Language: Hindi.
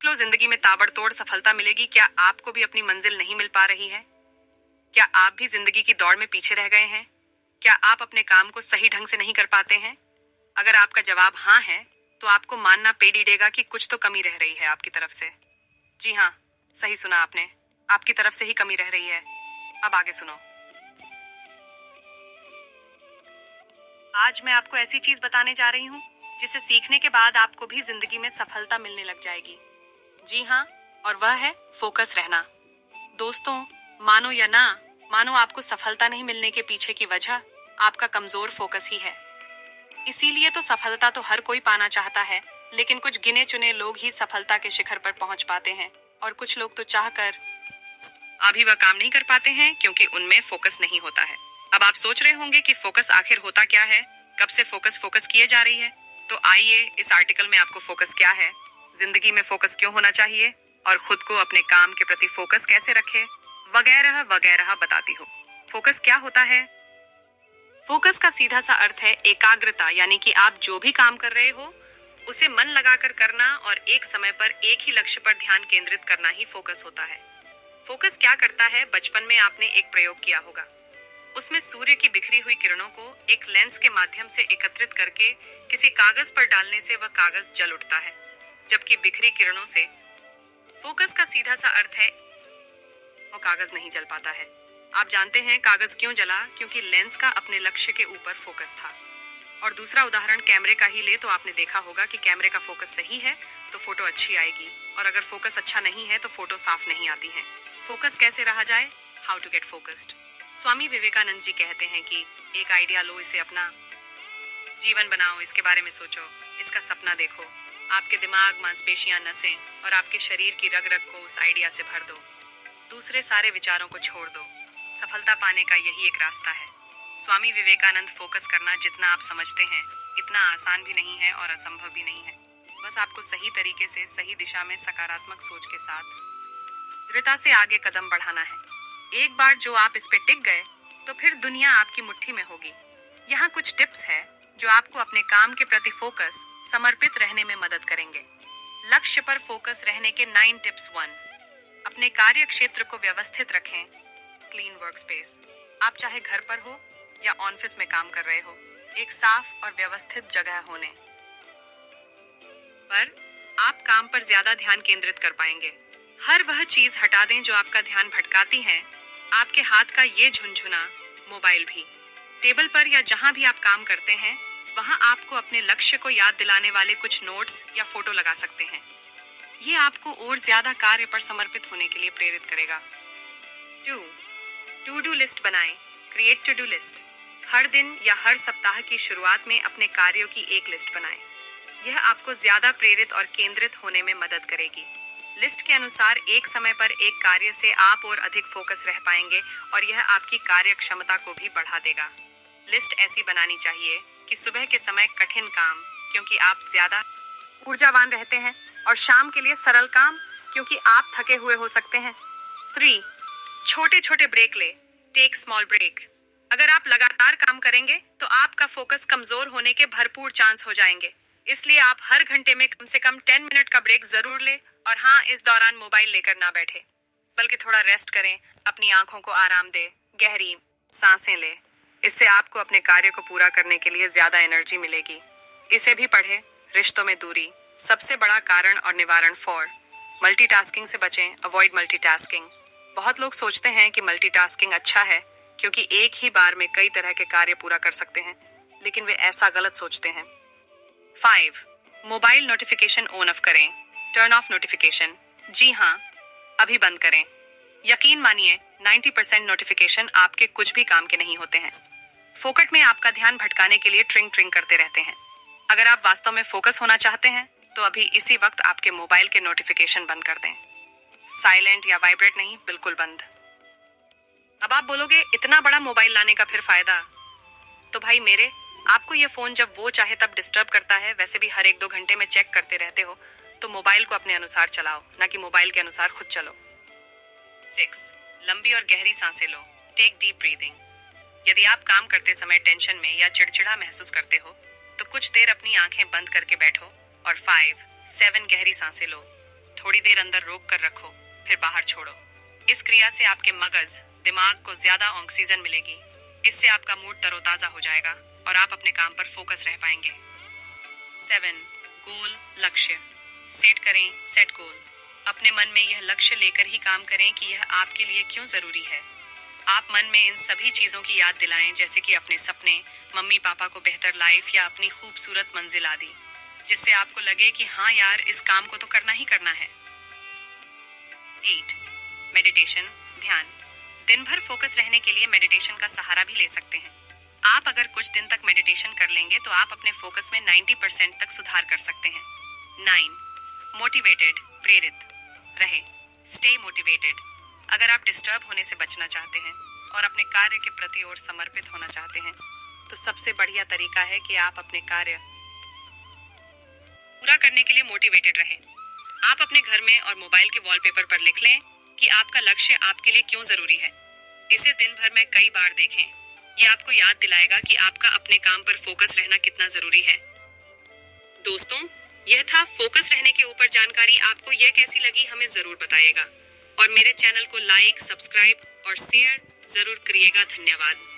लो जिंदगी में ताबड़तोड़ सफलता मिलेगी, क्या आपको भी अपनी मंजिल नहीं मिल पा रही है? क्या आप भी जिंदगी की दौड़ में पीछे रह गए हैं? क्या आप अपने काम को सही ढंग से नहीं कर पाते हैं? अगर आपका जवाब हाँ है, तो आपको मानना पेडीडेगा कि कुछ तो कमी रह रही है आपकी तरफ से। जी हाँ, सही सुना आपने, आपकी तरफ से ही कमी रह रही है। अब आगे सुनो। आज मैं आपको ऐसी चीज बताने जा रही हूँ जिसे सीखने के बाद आपको भी जिंदगी में सफलता मिलने लग जाएगी। जी हाँ, और वह है फोकस रहना। दोस्तों, मानो या ना मानो, आपको सफलता नहीं मिलने के पीछे की वजह आपका कमजोर फोकस ही है। इसीलिए तो सफलता तो हर कोई पाना चाहता है, लेकिन कुछ गिने चुने लोग ही सफलता के शिखर पर पहुंच पाते हैं और कुछ लोग तो चाहकर अभी वह काम नहीं कर पाते हैं क्योंकि उनमें फोकस नहीं होता है। अब आप सोच रहे होंगे कि फोकस आखिर होता क्या है, कब से फोकस फोकस किए जा रही है। तो आइए इस आर्टिकल में आपको फोकस क्या है, जिंदगी में फोकस क्यों होना चाहिए और खुद को अपने काम के प्रति फोकस कैसे रखे, वगैरह वगैरह बताती हूँ। फोकस क्या होता है? फोकस का सीधा सा अर्थ है एकाग्रता, यानी कि आप जो भी काम कर रहे हो उसे मन लगाकर करना और एक समय पर एक ही लक्ष्य पर ध्यान केंद्रित करना ही फोकस होता है। फोकस क्या करता है? बचपन में आपने एक प्रयोग किया होगा। उसमें सूर्य की बिखरी हुई किरणों को एक लेंस के माध्यम से एकत्रित करके किसी कागज पर डालने से वह कागज जल उठता है, जबकि बिखरी किरणों से फोकस का सीधा सा अर्थ है वो कागज नहीं जल पाता है। आप जानते हैं कागज क्यों जला? क्योंकि लेंस का अपने लक्ष्य के ऊपर फोकस था। और दूसरा उदाहरण कैमरे का ही ले तो आपने देखा होगा कि कैमरे का फोकस सही है तो फोटो अच्छी आएगी, और अगर फोकस अच्छा नहीं है तो फोटो साफ नहीं आती है। फोकस कैसे रहा जाए? How to get focused. Swami Vivekananda ji कहते हैं कि एक आइडिया लो, इसे अपना जीवन बनाओ, इसके बारे में सोचो, इसका सपना देखो। आपके दिमाग, मांसपेशियां, नसें और आपके शरीर की रग रग को उस आइडिया से भर दो। दूसरे सारे विचारों को छोड़ दो। सफलता पाने का यही एक रास्ता है। स्वामी विवेकानंद, फोकस करना जितना आप समझते हैं इतना आसान भी नहीं है और असंभव भी नहीं है। बस आपको सही तरीके से, सही दिशा में, सकारात्मक सोच के साथ दृढ़ता से आगे कदम बढ़ाना है। एक बार जो आप इस पे टिक गए तो फिर दुनिया आपकी मुट्ठी में होगी। यहाँ कुछ टिप्स है जो आपको अपने काम के प्रति फोकस, समर्पित रहने में मदद करेंगे। लक्ष्य पर फोकस रहने के 9 टिप्स। 1, अपने कार्य क्षेत्र को व्यवस्थित रखें। Clean work space. आप चाहे घर पर हो या ऑफिस में काम कर रहे हो, एक साफ और व्यवस्थित जगह होने पर आप काम पर ज्यादा ध्यान केंद्रित कर पाएंगे। हर वह चीज हटा दें जो आपका ध्यान भटकाती है। आपके हाथ का ये झुनझुना मोबाइल भी। टेबल पर या जहां भी आप काम करते हैं वहां आपको अपने लक्ष्य को याद दिलाने वाले कुछ नोट्स या फोटो लगा सकते हैं। ये आपको और ज्यादा कार्य पर समर्पित होने के लिए प्रेरित करेगा। 2, टू डू लिस्ट बनाएं। Create to do list. हर दिन या हर सप्ताह की शुरुआत में अपने कार्यों की एक लिस्ट बनाएं। यह आपको ज्यादा प्रेरित और केंद्रित होने में मदद करेगी। लिस्ट के अनुसार एक समय पर एक कार्य से आप और अधिक फोकस रह पाएंगे और यह आपकी कार्य क्षमता को भी बढ़ा देगा। लिस्ट ऐसी बनानी चाहिए कि सुबह के समय कठिन काम, क्योंकि आप ज्यादा ऊर्जावान रहते हैं, और शाम के लिए सरल काम, क्योंकि आप थके हुए हो सकते हैं। 3, छोटे छोटे ब्रेक ले। Take small break. अगर आप लगातार काम करेंगे तो आपका फोकस कमजोर होने के भरपूर चांस हो जाएंगे। इसलिए आप हर घंटे में कम से कम 10 मिनट का ब्रेक जरूर ले। और हाँ, इस दौरान मोबाइल लेकर ना बैठे, बल्कि थोड़ा रेस्ट करें, अपनी आंखों को आराम दे, गहरी सांसें ले। इससे आपको अपने कार्य को पूरा करने के लिए ज्यादा एनर्जी मिलेगी। इसे भी पढ़े, रिश्तों में दूरी, सबसे बड़ा कारण और निवारण। 4, मल्टीटास्किंग से बचें। Avoid multitasking. बहुत लोग सोचते हैं कि मल्टीटास्किंग अच्छा है क्योंकि एक ही बार में कई तरह के कार्य पूरा कर सकते हैं, लेकिन वे ऐसा गलत सोचते हैं। 5, मोबाइल नोटिफिकेशन ऑन ऑफ करें। Turn off notification. जी हाँ, अभी बंद करें। यकीन मानिए 90% नोटिफिकेशन आपके कुछ भी काम के नहीं होते हैं। फोकट में आपका ध्यान भटकाने के लिए ट्रिंग ट्रिंग करते रहते हैं। अगर आप वास्तव में फोकस होना चाहते हैं तो अभी इसी वक्त आपके मोबाइल के नोटिफिकेशन बंद कर दें। साइलेंट या वाइब्रेट नहीं, बिल्कुल बंद। अब आप बोलोगे इतना बड़ा मोबाइल लाने का फिर फायदा? तो भाई मेरे, आपको ये फोन जब वो चाहे तब डिस्टर्ब करता है, वैसे भी हर 1-2 घंटे में चेक करते रहते हो, तो मोबाइल को अपने अनुसार चलाओ, ना कि मोबाइल के अनुसार खुद चलो। 6, लंबी और गहरी सांसें लो। Take deep breathing. यदि आप काम करते समय टेंशन में या चिड़चिड़ा महसूस करते हो तो कुछ देर अपनी आंखें बंद करके बैठो और 5-7 गहरी सांसें लो। थोड़ी देर अंदर रोक कर रखो, फिर बाहर छोड़ो। इस क्रिया से आपके मगज, दिमाग को ज्यादा ऑक्सीजन मिलेगी। इससे आपका मूड तरोताजा हो जाएगा और आप अपने काम पर फोकस रह पाएंगे। 7. गोल, लक्ष्य सेट करें। Set goal. अपने मन में यह लक्ष्य लेकर ही काम करें कि यह आपके लिए क्यों जरूरी है। आप मन में इन सभी चीजों की याद दिलाएं, जैसे कि अपने सपने, मम्मी पापा को बेहतर लाइफ या अपनी खूबसूरत मंजिल आदि, जिससे आपको लगे कि हाँ यार, इस काम को तो करना ही करना है। 8. मेडिटेशन, ध्यान। दिन भर फोकस रहने के लिए मेडिटेशन का सहारा भी ले सकते हैं। आप अगर कुछ दिन तक मेडिटेशन कर लेंगे तो आप अपने फोकस में 90% तक सुधार कर सकते हैं। 9. मोटिवेटेड, प्रेरित रहे। Stay motivated. अगर आप डिस्टर्ब होने से बचना चाहते हैं और अपने कार्य के प्रति और समर्पित होना चाहते हैं, तो सबसे बढ़िया तरीका है कि आप अपने कार्य पूरा करने के लिए मोटिवेटेड रहें। आप अपने घर में और मोबाइल के वॉलपेपर पर लिख लें कि आपका लक्ष्य आपके लिए क्यों जरूरी है। इसे दिन भर में कई बार देखें। यह आपको याद दिलाएगा कि आपका अपने काम पर फोकस रहना कितना जरूरी है। दोस्तों, यह था फोकस रहने के ऊपर जानकारी। आपको यह कैसी लगी हमें जरूर बताइएगा और मेरे चैनल को लाइक, सब्सक्राइब और शेयर जरूर करिएगा। धन्यवाद।